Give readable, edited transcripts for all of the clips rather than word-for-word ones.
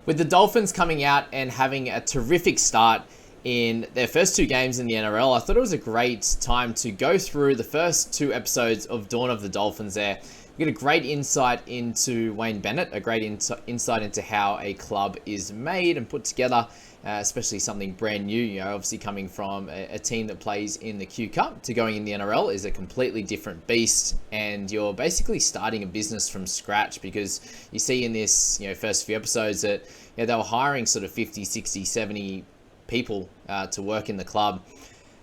With the Dolphins coming out and having a terrific start in their first two games in the NRL, I thought it was a great time to go through the first two episodes of Dawn of the Dolphins there. We get a great insight into Wayne Bennett, a great insight into how a club is made and put together, especially something brand new. You know, obviously coming from a team that plays in the Q Cup to going in the NRL is a completely different beast, and you're basically starting a business from scratch, because you see in this, first few episodes that they were hiring sort of 50, 60, 70 people to work in the club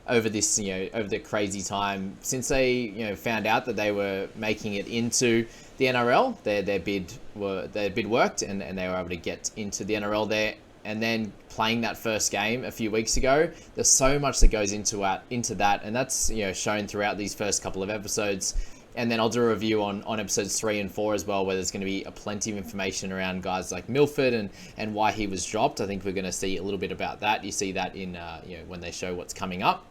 over this, over the crazy time since they, found out that they were making it into the NRL. Their bid worked, and they were able to get into the NRL there. And then playing that first game a few weeks ago, there's so much that goes into that, and that's shown throughout these first couple of episodes. And then I'll do a review on episodes 3 and 4 as well, where there's going to be plenty of information around guys like Milford and why he was dropped. I think we're going to see a little bit about that. You see that in when they show what's coming up.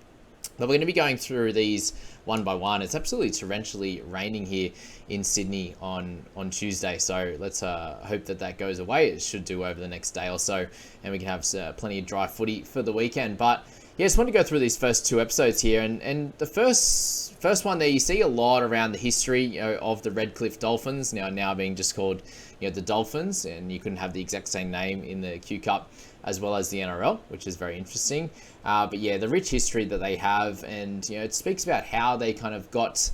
But we're going to be going through these one by one. It's absolutely torrentially raining here in Sydney on Tuesday, so let's hope that goes away. It should do over the next day or so, and we can have plenty of dry footy for the weekend. But yeah, I just want to go through these first two episodes here, and the first one there, you see a lot around the history of the Redcliffe Dolphins, now being just called the Dolphins, and you couldn't have the exact same name in the Q Cup as well as the NRL, which is very interesting. But yeah, the rich history that they have, and it speaks about how they kind of got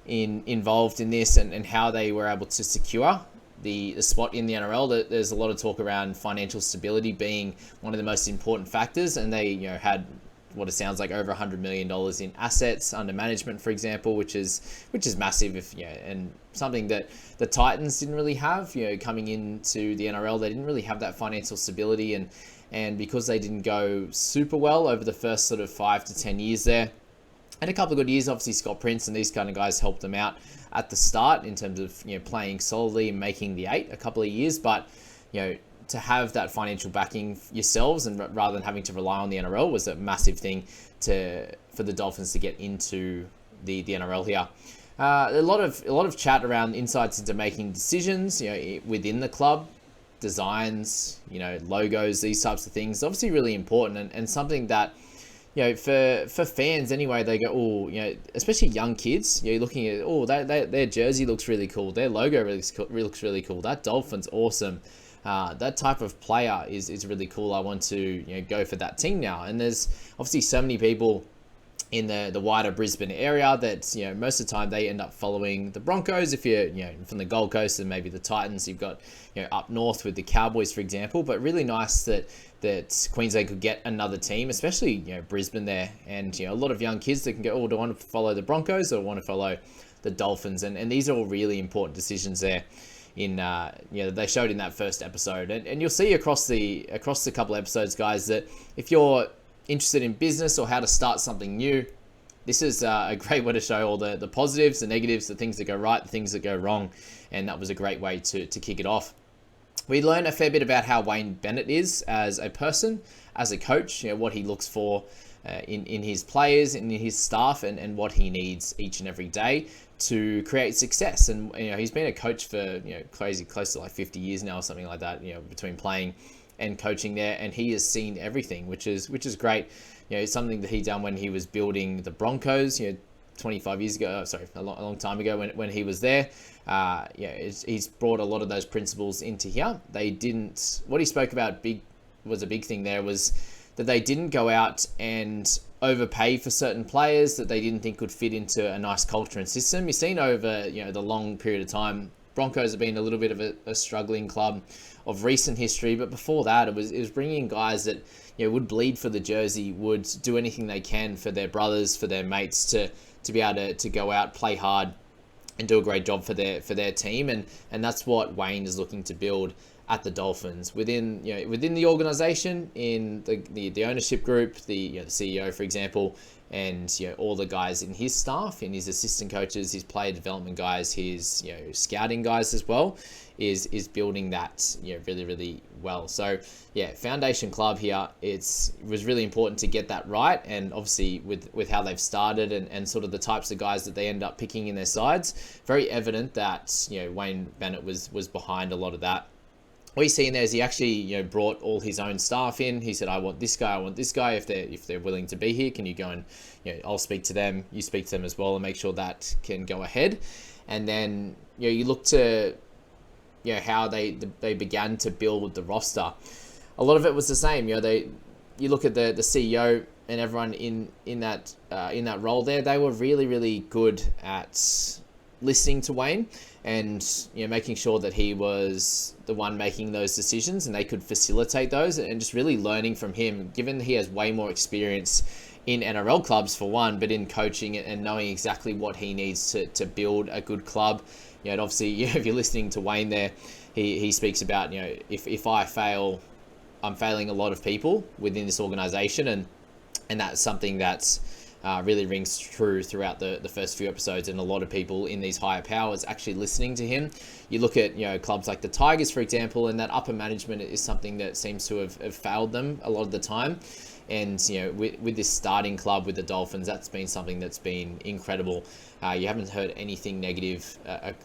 involved in this, and how they were able to secure the spot in the NRL. There's a lot of talk around financial stability being one of the most important factors, and they had what it sounds like over $100 million in assets under management, for example, which is massive. And something that the Titans didn't really have. Coming into the NRL, they didn't really have that financial stability, and because they didn't go super well over the first sort of 5 to 10 years there, and a couple of good years, obviously Scott Prince and these kind of guys helped them out at the start in terms of playing solidly and making the 8 a couple of years, but to have that financial backing yourselves, and rather than having to rely on the NRL, was a massive thing for the Dolphins to get into the NRL here. A lot of chat around insights into making decisions, within the club, designs, logos, these types of things. Obviously, really important, and something that for fans anyway, they go, especially young kids, you're looking at, their jersey looks really cool, their logo looks really cool, that Dolphin's awesome. That type of player is really cool. I want to go for that team now. And there's obviously so many people in the wider Brisbane area that most of the time they end up following the Broncos. If you're from the Gold Coast, and maybe the Titans, you've got up north with the Cowboys, for example. But really nice that Queensland could get another team, especially Brisbane there, and a lot of young kids that can go, do I want to follow the Broncos or want to follow the Dolphins? And these are all really important decisions there. They showed in that first episode, and you'll see across the couple episodes, guys, that if you're interested in business or how to start something new, this is a great way to show all the positives, the negatives, the things that go right, the things that go wrong, and that was a great way to kick it off. We learned a fair bit about how Wayne Bennett is as a person, as a coach, what he looks for in his players and in his staff, and what he needs each and every day to create success. And he's been a coach for close to like 50 years now or something like that, between playing and coaching there, and he has seen everything, which is great. It's something that he done when he was building the Broncos 25 years ago, a long time ago when he was there. He's brought a lot of those principles into here. What he spoke about was a big thing there, was that they didn't go out and overpay for certain players that they didn't think could fit into a nice culture and system. You've seen over the long period of time, Broncos have been a little bit of a struggling club of recent history, but before that, it was bringing in guys that would bleed for the jersey, would do anything they can for their brothers, for their mates, to be able to go out, play hard, and do a great job for their team, and that's what Wayne is looking to build at the Dolphins within the organization, in the ownership group, the CEO, for example, and all the guys in his staff, in his assistant coaches, his player development guys, his scouting guys as well, is building that really, really well. So yeah, foundation club here. It was really important to get that right, and obviously with how they've started and sort of the types of guys that they end up picking in their sides, very evident that Wayne Bennett was behind a lot of that. what you see in there is he actually, brought all his own staff in. He said, I want this guy, if they're willing to be here, can you go and, I'll speak to them, you speak to them as well, and make sure that can go ahead. And then, you look to, how they began to build the roster. A lot of it was the same. You look at the CEO and everyone in that role there, they were really, really good at listening to Wayne and making sure that he was the one making those decisions and they could facilitate those, and just really learning from him, given he has way more experience in NRL clubs for one, but in coaching and knowing exactly what he needs to build a good club. And obviously, if you're listening to Wayne there, he speaks about, if I fail, I'm failing a lot of people within this organization, and that's something that's really rings true throughout the first few episodes, and a lot of people in these higher powers actually listening to him. You look at clubs like the Tigers, for example, and that upper management is something that seems to have failed them a lot of the time. And with this starting club with the Dolphins, that's been something that's been incredible. You haven't heard anything negative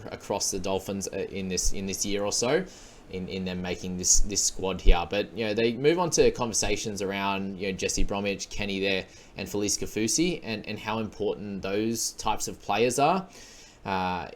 across the Dolphins in this year or so, in them making this squad here. But they move on to conversations around Jesse Bromwich, Kenny there, and Felice Kafusi, and how important those types of players are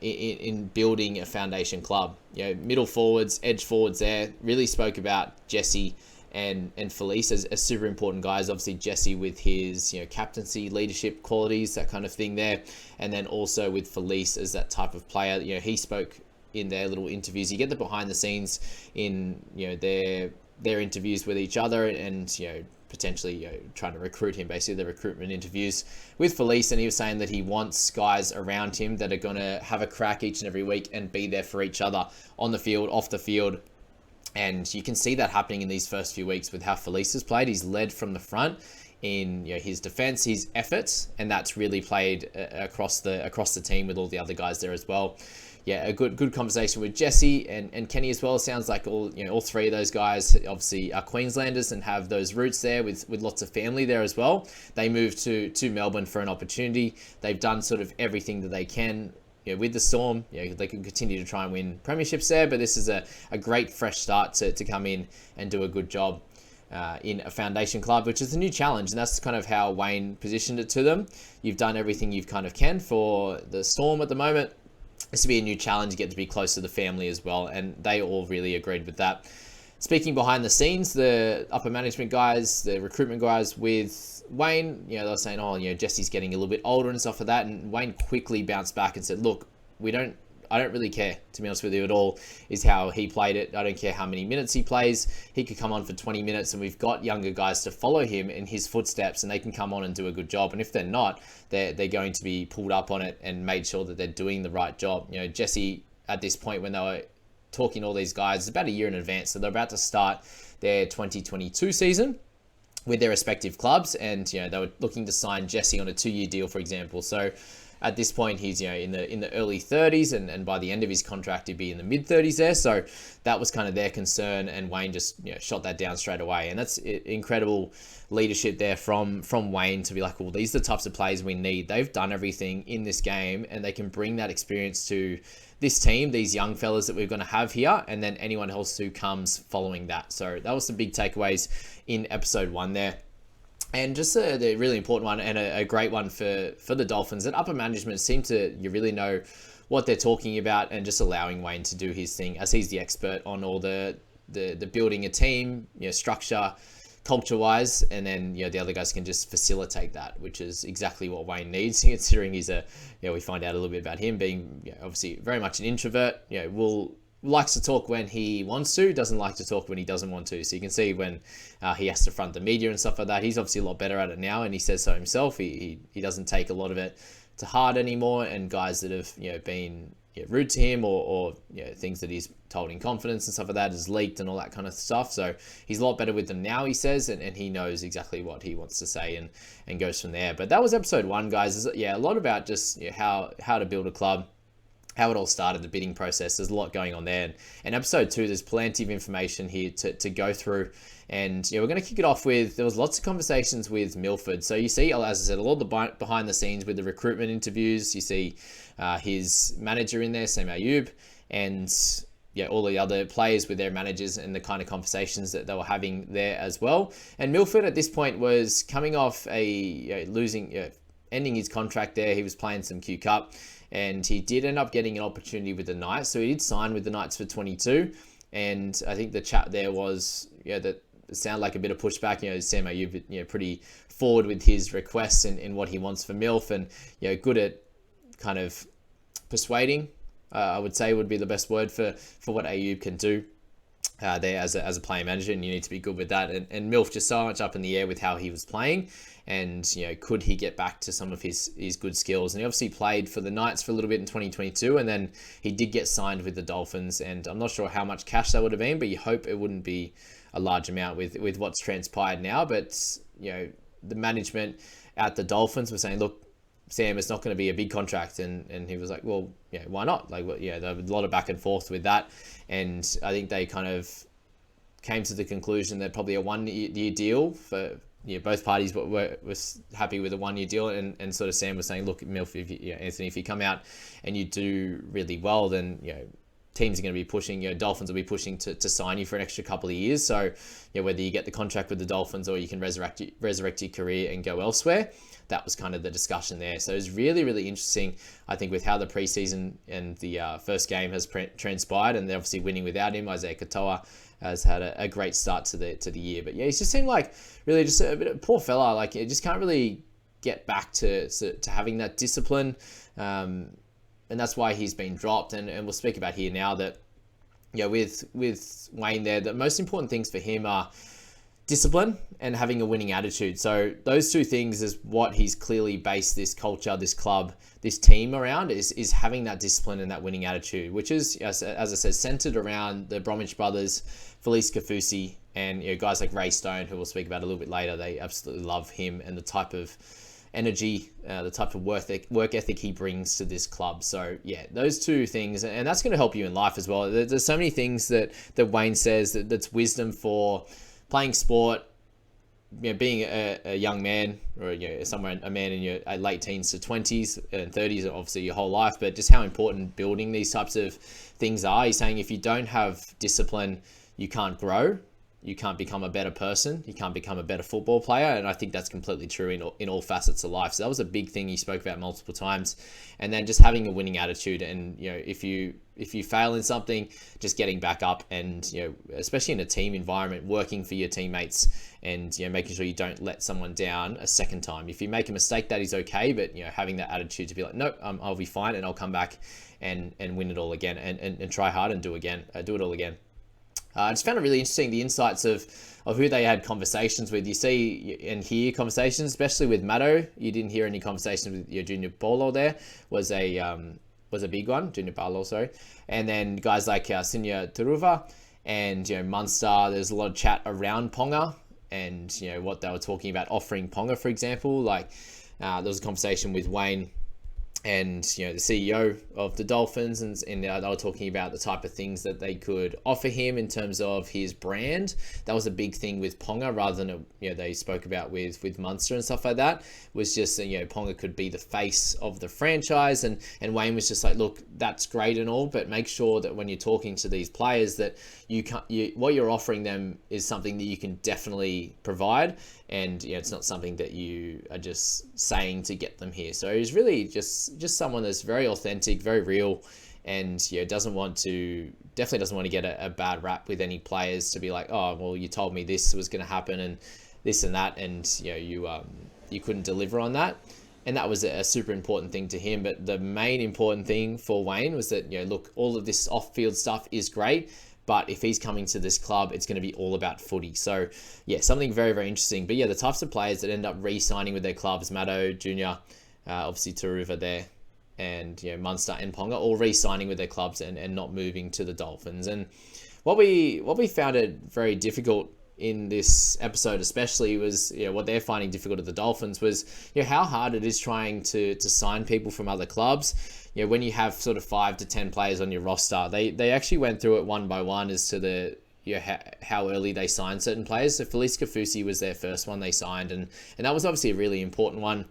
in building a foundation club. Middle forwards, edge forwards there, really spoke about Jesse and Felice as super important guys. Obviously Jesse with his captaincy, leadership qualities, that kind of thing there, and then also with Felice as that type of player. He spoke in their little interviews. You get the behind the scenes in their interviews with each other, and potentially trying to recruit him, basically the recruitment interviews with Felice. And he was saying that he wants guys around him that are going to have a crack each and every week and be there for each other on the field, off the field. And you can see that happening in these first few weeks with how Felice has played. He's led from the front in his defense, his efforts, and that's really played across the team with all the other guys there as well. A good conversation with Jesse and Kenny as well. Sounds like all three of those guys obviously are Queenslanders and have those roots there with lots of family there as well. They moved to Melbourne for an opportunity. They've done sort of everything that they can with the Storm. They can continue to try and win premierships there, but this is a great fresh start to come in and do a good job in a foundation club, which is a new challenge, and that's kind of how Wayne positioned it to them. You've done everything you've kind of can for the Storm at the moment. This will be a new challenge. You get to be close to the family as well, and they all really agreed with that. Speaking behind the scenes, the upper management guys, the recruitment guys with Wayne, they were saying, Jesse's getting a little bit older and stuff like that, and Wayne quickly bounced back and said, look, I don't really care, to be honest with you, at all, is how he played it. I don't care how many minutes he plays. He could come on for 20 minutes, and we've got younger guys to follow him in his footsteps, and they can come on and do a good job. And if they're not, they're going to be pulled up on it and made sure that they're doing the right job. Jesse, at this point, when they were talking to all these guys, it's about a year in advance, so they're about to start their 2022 season with their respective clubs, and they were looking to sign Jesse on a 2-year deal, for example. So at this point, he's in the early 30s, and by the end of his contract, he'd be in the mid 30s there. So that was kind of their concern, and Wayne just shot that down straight away. And that's incredible leadership there from Wayne to be like, well, these are the types of players we need. They've done everything in this game, and they can bring that experience to this team, these young fellas that we're going to have here, and then anyone else who comes following that. So that was the big takeaways in episode 1 there. And just the really important one, and a great one for the Dolphins, that upper management seem to really know what they're talking about, and just allowing Wayne to do his thing, as he's the expert on all the building a team, structure, culture-wise, and then the other guys can just facilitate that, which is exactly what Wayne needs, considering he's we find out a little bit about him being obviously very much an introvert. Likes to talk when he wants to, doesn't like to talk when he doesn't want to. So you can see when he has to front the media and stuff like that, he's obviously a lot better at it now, and he says so himself. He doesn't take a lot of it to heart anymore, and guys that have been rude to him or things that he's told in confidence and stuff like that is leaked and all that kind of stuff. So he's a lot better with them now, he says, and he knows exactly what he wants to say and goes from there. But that was episode 1, guys. A lot about just how to build a club, how it all started, the bidding process. There's a lot going on there. And episode 2, there's plenty of information here to go through. And we're going to kick it off with, there was lots of conversations with Milford. So you see, as I said, a lot of the behind the scenes with the recruitment interviews. You see his manager in there, Sam Ayub. And all the other players with their managers and the kind of conversations that they were having there as well. And Milford at this point was coming off ending his contract there. He was playing some Q Cup, and he did end up getting an opportunity with the Knights. So he did sign with the Knights for 22. And I think the chat there was, that it sounded like a bit of pushback. Sam Ayub, pretty forward with his requests and what he wants for Milf, and good at kind of persuading. I would say would be the best word for what Ayub can do there as a player manager, and you need to be good with that. And Milf just so much up in the air with how he was playing, and could he get back to some of his good skills? And he obviously played for the Knights for a little bit in 2022, and then he did get signed with the Dolphins, and I'm not sure how much cash that would have been, but you hope it wouldn't be a large amount with what's transpired now. But the management at the Dolphins were saying, look, Sam, it's not going to be a big contract, and he was like, well, why not? Like, well, there was a lot of back and forth with that, and I think they kind of came to the conclusion that probably a 1 year deal for both parties was happy with a 1 year deal, and sort of Sam was saying, look, Milf, Anthony, if you come out and you do really well, then teams are going to be pushing, Dolphins will be pushing to sign you for an extra couple of years. So whether you get the contract with the Dolphins or you can resurrect your career and go elsewhere. That was kind of the discussion there. So it was really, really interesting, I think, with how the preseason and the first game has transpired, and they're obviously winning without him. Isaiah Katoa has had a great start to the year. But he's just seemed like really just a bit of a poor fella. Like, he just can't really get back to having that discipline. And that's why he's been dropped. And we'll speak about here now that, with Wayne there, the most important things for him are discipline and having a winning attitude. So those two things is what he's clearly based this culture, this club, this team around, is having that discipline and that winning attitude, which is, as I said, centered around the Bromwich brothers, Felice Kafusi, and guys like Ray Stone, who we'll speak about a little bit later. They absolutely love him and the type of energy, the type of work ethic he brings to this club. So those two things, and that's going to help you in life as well. There's so many things that Wayne says that's wisdom for playing sport, being a young man, or somewhere a man in your late teens to 20s and 30s, obviously your whole life, but just how important building these types of things are. He's saying if you don't have discipline, you can't grow, you can't become a better person, you can't become a better football player. And I think that's completely true in all facets of life. So that was a big thing he spoke about multiple times. And then just having a winning attitude, and if you fail in something, just getting back up, and especially in a team environment, working for your teammates, and making sure you don't let someone down a second time. If you make a mistake, that is okay, but having that attitude to be like, nope, I'll be fine, and I'll come back and win it all again, and try hard and do it all again. I just found it really interesting, the insights of who they had conversations with. You see and hear conversations, especially with Matto. You didn't hear any conversations with your Junior Paulo there. Was a big one, Junior Paulo, sorry. And then guys like Sinia Taruva and Munster. There's a lot of chat around Ponga, and what they were talking about offering Ponga, for example. Like there was a conversation with Wayne and the CEO of the Dolphins, and they were talking about the type of things that they could offer him in terms of his brand. That was a big thing with Ponga, rather than they spoke about with Munster and stuff like that. Was just Ponga could be the face of the franchise, and Wayne was just like, look, that's great and all, but make sure that when you're talking to these players that what you're offering them is something that you can definitely provide, and it's not something that you are just saying to get them here. So he's really just someone that's very authentic, very real, and definitely doesn't want to get a bad rap with any players to be like, oh, well, you told me this was going to happen and this and that, and you couldn't deliver on that. And that was a super important thing to him. But the main important thing for Wayne was that, look, all of this off-field stuff is great, but if he's coming to this club, it's going to be all about footy. So, something very, very interesting. But the types of players that end up re-signing with their clubs, Matto, Junior, obviously Taruva there, and Munster and Ponga, all re-signing with their clubs and not moving to the Dolphins. And what we found it very difficult in this episode especially was what they're finding difficult at the Dolphins was how hard it is trying to sign people from other clubs. When you have sort of 5 to 10 players on your roster, they actually went through it one by one as to the how early they signed certain players. So Felice Kafusi was their first one they signed, and that was obviously a really important one.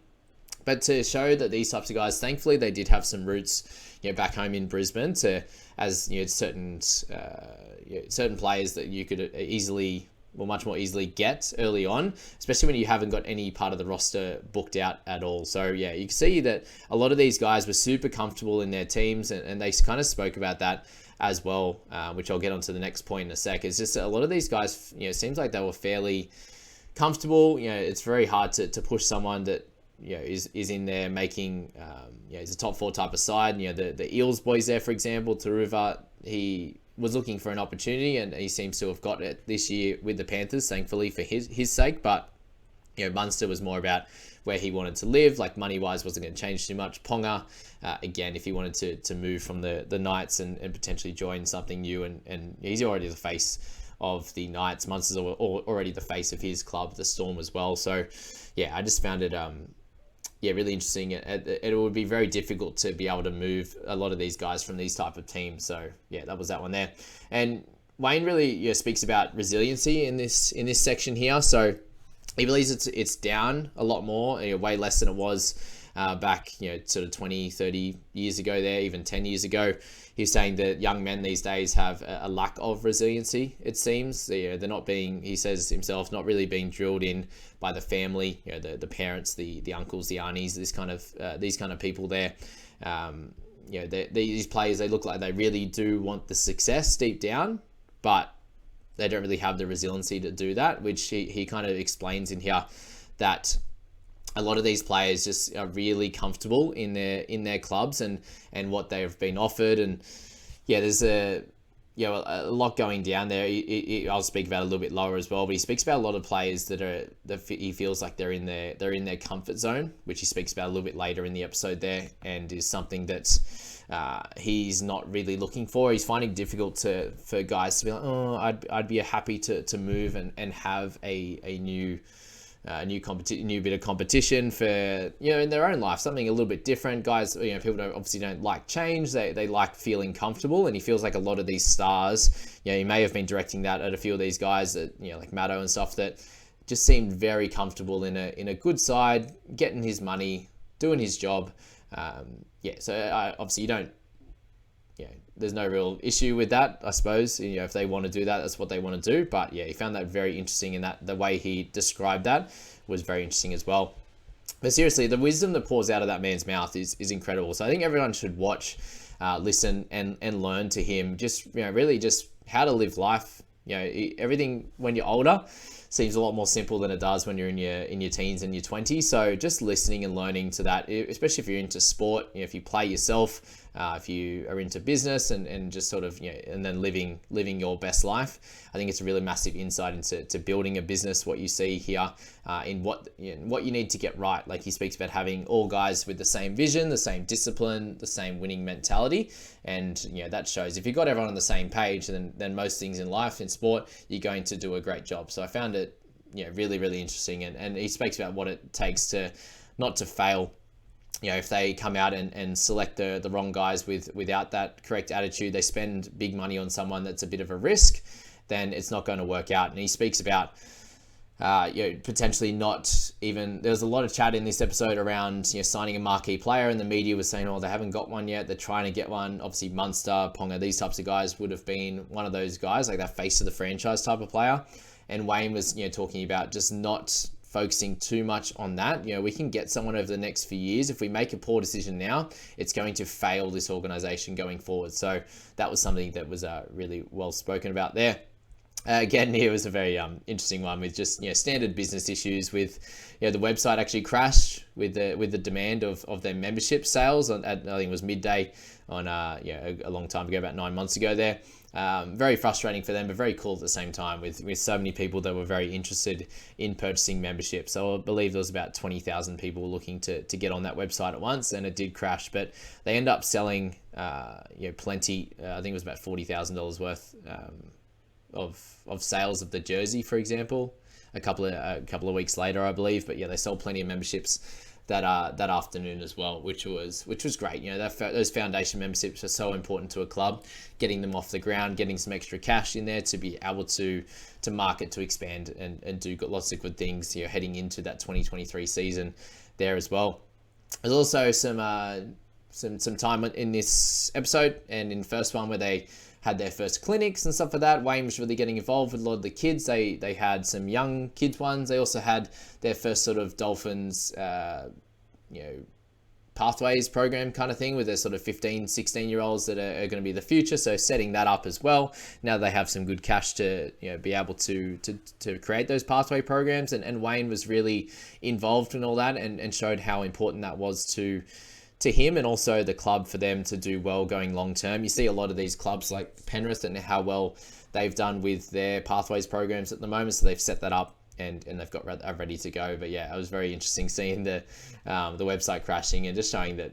But to show that these types of guys, thankfully, they did have some roots, back home in Brisbane, as certain players that you could easily, well, much more easily get early on, especially when you haven't got any part of the roster booked out at all. So yeah, you can see that a lot of these guys were super comfortable in their teams, and they kind of spoke about that as well, which I'll get onto the next point in a sec. It's just a lot of these guys, seems like they were fairly comfortable. It's very hard to push someone that is in there making, he's a top 4 type of side. The Eels boys there, for example, Taruva, he was looking for an opportunity, and he seems to have got it this year with the Panthers, thankfully for his sake. But Munster was more about where he wanted to live, like money-wise wasn't going to change too much. Ponga, again, if he wanted to move from the Knights and potentially join something new, and he's already the face of the Knights. Munster's already the face of his club, the Storm, as well. So yeah, I just found it really interesting. It would be very difficult to be able to move a lot of these guys from these type of teams. So yeah, that was that one there. And Wayne really speaks about resiliency in this section here. So he believes it's down a lot more, way less than it was back, sort of 20, 30 years ago there, even 10 years ago. He's saying that young men these days have a lack of resiliency, it seems. They're not being, he says himself, not really being drilled in by the family, the parents, the uncles, the aunties, these kind of people there. These players, they look like they really do want the success deep down, but they don't really have the resiliency to do that, which he kind of explains in here, that a lot of these players just are really comfortable in their clubs and what they've been offered. And yeah, there's a lot going down there. I'll speak about it a little bit lower as well, but he speaks about a lot of players that he feels like they're in their comfort zone, which he speaks about a little bit later in the episode there, and is something that he's not really looking for. He's finding it difficult for guys to be like, oh, I'd be happy to move and have a new bit of competition for, in their own life, something a little bit different. Guys, people obviously don't like change. They like feeling comfortable, and he feels like a lot of these stars, he may have been directing that at a few of these guys that, like Maddo and stuff, that just seemed very comfortable in a good side, getting his money, doing his job. So obviously you don't, there's no real issue with that, I suppose. If they want to do that, that's what they want to do. But yeah, he found that very interesting, and that the way he described that was very interesting as well. But seriously, the wisdom that pours out of that man's mouth is incredible. So I think everyone should watch, listen, and learn to him. Just really just how to live life. Everything when you're older seems a lot more simple than it does when you're in your teens and your 20s. So just listening and learning to that, especially if you're into sport, if you play yourself, if you are into business and just sort of, and then living your best life. I think it's a really massive insight into building a business, what you see here, in what you need to get right. Like he speaks about having all guys with the same vision, the same discipline, the same winning mentality. And, that shows if you've got everyone on the same page, then most things in life, in sport, you're going to do a great job. So I found it, really, really interesting. And he speaks about what it takes to not to fail. If they come out and select the wrong guys without that correct attitude, they spend big money on someone that's a bit of a risk, then it's not going to work out. And he speaks about, potentially not even, there was a lot of chat in this episode around, signing a marquee player, and the media was saying, oh, they haven't got one yet. They're trying to get one. Obviously, Munster, Ponga, these types of guys would have been one of those guys, like that face of the franchise type of player. And Wayne was, talking about just not focusing too much on that. We can get someone over the next few years. If we make a poor decision now, it's going to fail this organization going forward. So that was something that was really well spoken about there. Again, here was a very interesting one with just standard business issues with the website actually crashed with the demand of their membership sales at, I think it was midday on a long time ago, about 9 months ago there. Very frustrating for them, but very cool at the same time with so many people that were very interested in purchasing membership. So I believe there was about 20,000 people looking to get on that website at once, and it did crash, but they end up selling plenty. I think it was about $40,000 worth of sales of the jersey, for example, a couple of weeks later, I believe. But yeah, they sold plenty of memberships that afternoon as well, which was great. Those foundation memberships are so important to a club, getting them off the ground, getting some extra cash in there to be able to market, to expand and do lots of good things, heading into that 2023 season there as well. There's also some time in this episode and in the first one where they had their first clinics and stuff like that. Wayne was really getting involved with a lot of the kids. They had some young kids ones. They also had their first sort of Dolphins, pathways program kind of thing with their sort of 15, 16-year-olds that are going to be the future. So setting that up as well. Now they have some good cash to be able to create those pathway programs. And Wayne was really involved in all that and showed how important that was to him and also the club for them to do well going long term. You see a lot of these clubs like Penrith and how well they've done with their pathways programs at the moment. So they've set that up and they've got ready to go. But yeah, it was very interesting seeing the website crashing and just showing that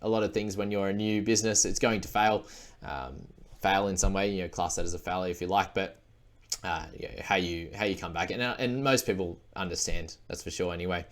a lot of things when you're a new business, it's going to fail in some way. Class that as a failure if you like, but how you come back and most people understand, that's for sure. Anyway,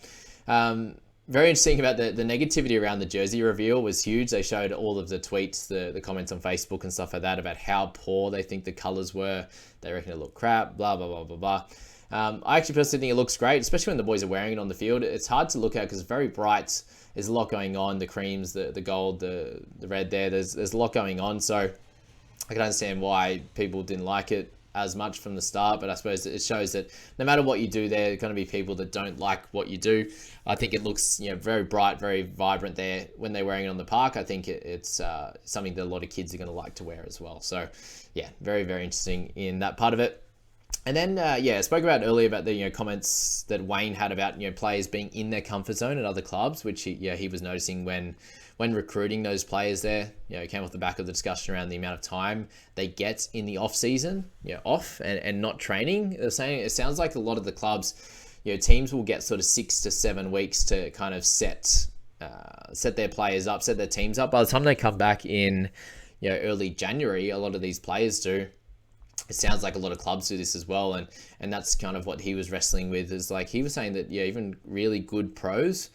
very interesting about the negativity around the jersey reveal was huge. They showed all of the tweets, the comments on Facebook and stuff like that about how poor they think the colors were. They reckon it looked crap, blah, blah, blah, blah, blah. I actually personally think it looks great, especially when the boys are wearing it on the field. It's hard to look at because it's very bright. There's a lot going on. The creams, the gold, the red there. There's a lot going on. So I can understand why people didn't like it as much from the start. But I suppose it shows that no matter what you do, there are going to be people that don't like what you do. I think it looks very bright, very vibrant there when they're wearing it on the park. I think it's something that a lot of kids are going to like to wear as well. So yeah, very, very interesting in that part of it. And then, I spoke about earlier about the comments that Wayne had about players being in their comfort zone at other clubs, which he was noticing when recruiting those players there. It came off the back of the discussion around the amount of time they get in the off season, off and not training. They're saying it sounds like a lot of the clubs, teams will get sort of 6 to 7 weeks to kind of set their players up, set their teams up. By the time they come back in, early January, a lot of these players do. It sounds like a lot of clubs do this as well, and that's kind of what he was wrestling with. Is like he was saying that even really good pros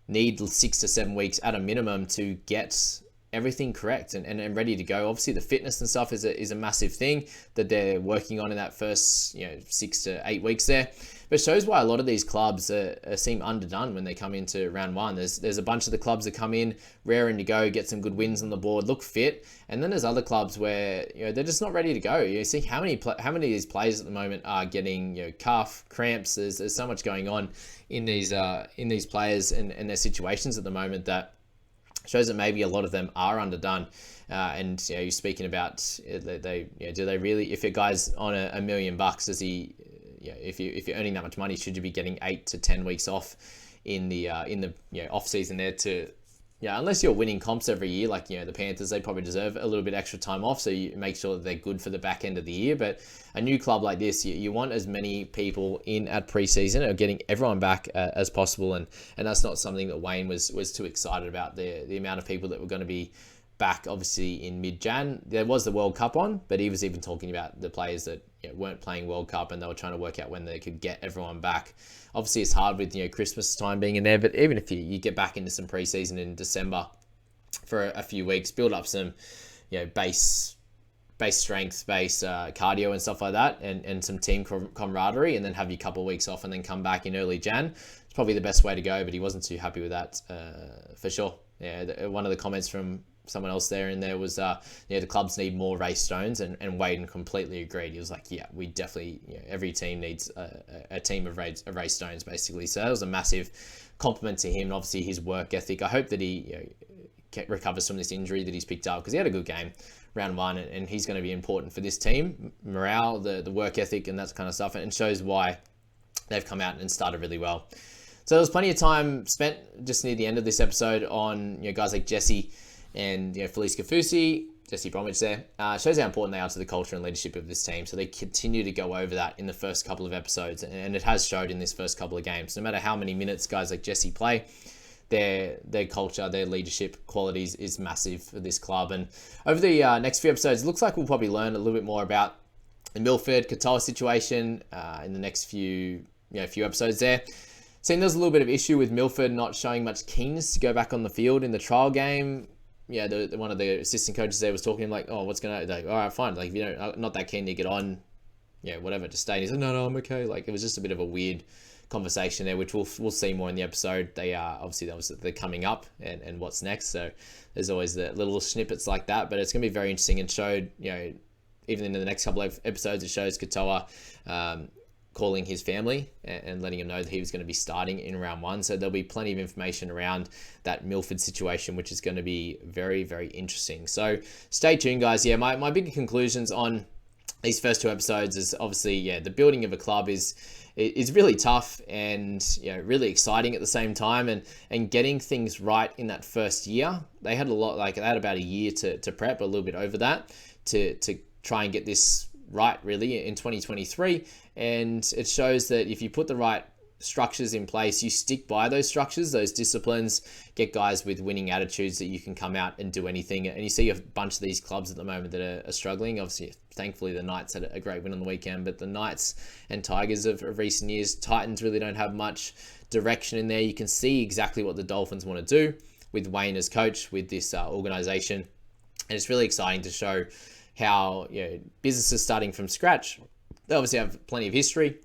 need 6 to 7 weeks at a minimum to get everything correct and ready to go. Obviously, the fitness and stuff is a massive thing that they're working on in that first 6 to 8 weeks there. But it shows why a lot of these clubs seem underdone when they come into round one. There's a bunch of the clubs that come in raring to go, get some good wins on the board, look fit, and then there's other clubs where they're just not ready to go. You see how many of these players at the moment are getting calf cramps. There's so much going on in these players and their situations at the moment that shows that maybe a lot of them are underdone. And you're speaking about do they really, if a guy's on $1 million, does he? If you're earning that much money, should you be getting 8 to 10 weeks off in the off season there to unless you're winning comps every year like the Panthers, they probably deserve a little bit extra time off, so you make sure that they're good for the back end of the year. But a new club like this, you want as many people in at preseason or getting everyone back as possible, and that's not something that Wayne was too excited about. The amount of people that were going to be back, obviously in mid-Jan. There was the World Cup on, but he was even talking about the players that weren't playing World Cup and they were trying to work out when they could get everyone back. Obviously, it's hard with Christmas time being in there, but even if you get back into some preseason in December for a few weeks, build up some base strength, base cardio and stuff like that, and some team camaraderie, and then have you a couple of weeks off and then come back in early Jan. It's probably the best way to go, but he wasn't too happy with that for sure. One of the comments from someone else there was the clubs need more race stones, and Waden completely agreed. He was like, we definitely, every team needs a team of race stones, basically. So that was a massive compliment to him, and obviously his work ethic. I hope that he recovers from this injury that he's picked up, because he had a good game round one, and he's going to be important for this team. Morale, the work ethic and that kind of stuff, and shows why they've come out and started really well. So there was plenty of time spent just near the end of this episode on guys like Jesse and Felice Kafusi, Jesse Bromwich there. Shows how important they are to the culture and leadership of this team. So they continue to go over that in the first couple of episodes, and it has showed in this first couple of games. No matter how many minutes guys like Jesse play, their culture, their leadership qualities is massive for this club. And over the next few episodes, it looks like we'll probably learn a little bit more about the Milford Katoa situation in the next few episodes there. Seeing there's a little bit of issue with Milford not showing much keenness to go back on the field in the trial game. One of the assistant coaches there was talking like, oh, what's going to, like, all right, fine. Like, if not that keen to get on, whatever, just stay. And he said, no, I'm okay. Like, it was just a bit of a weird conversation there, which we'll see more in the episode. They are obviously they're coming up and what's next. So there's always the little snippets like that, but it's going to be very interesting and showed, even in the next couple of episodes, it shows Katoa calling his family and letting him know that he was going to be starting in round 1. So there'll be plenty of information around that Milford situation, which is going to be very, very interesting. So stay tuned, guys. Yeah, my big conclusions on these first 2 episodes is obviously, the building of a club is really tough and really exciting at the same time, and getting things right in that first year. They had they had about a year to prep, a little bit over that, to try and get this right really in 2023. And it shows that if you put the right structures in place, you stick by those structures, those disciplines, get guys with winning attitudes that you can come out and do anything. And you see a bunch of these clubs at the moment that are struggling. Obviously, thankfully, the Knights had a great win on the weekend, but the Knights and Tigers of recent years, Titans really don't have much direction in there. You can see exactly what the Dolphins want to do with Wayne as coach, with this organization. And it's really exciting to show how businesses starting from scratch, they obviously have plenty of history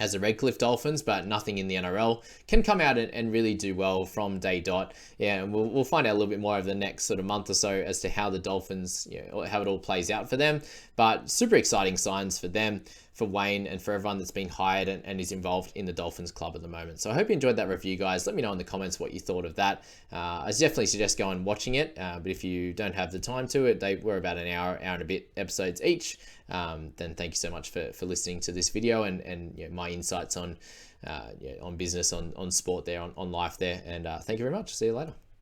as the Redcliffe Dolphins, but nothing in the NRL, can come out and really do well from day dot. Yeah, and we'll find out a little bit more over the next sort of month or so as to how the Dolphins, how it all plays out for them. But super exciting signs for them, for Wayne, and for everyone that's been hired and is involved in the Dolphins club at the moment. So I hope you enjoyed that review, guys. Let me know in the comments what you thought of that. I definitely suggest going and watching it, but if you don't have the time to it, they were about an hour and a bit episodes each. Then thank you so much for listening to this video and my insights on business, on sport there, on life there. And thank you very much. See you later.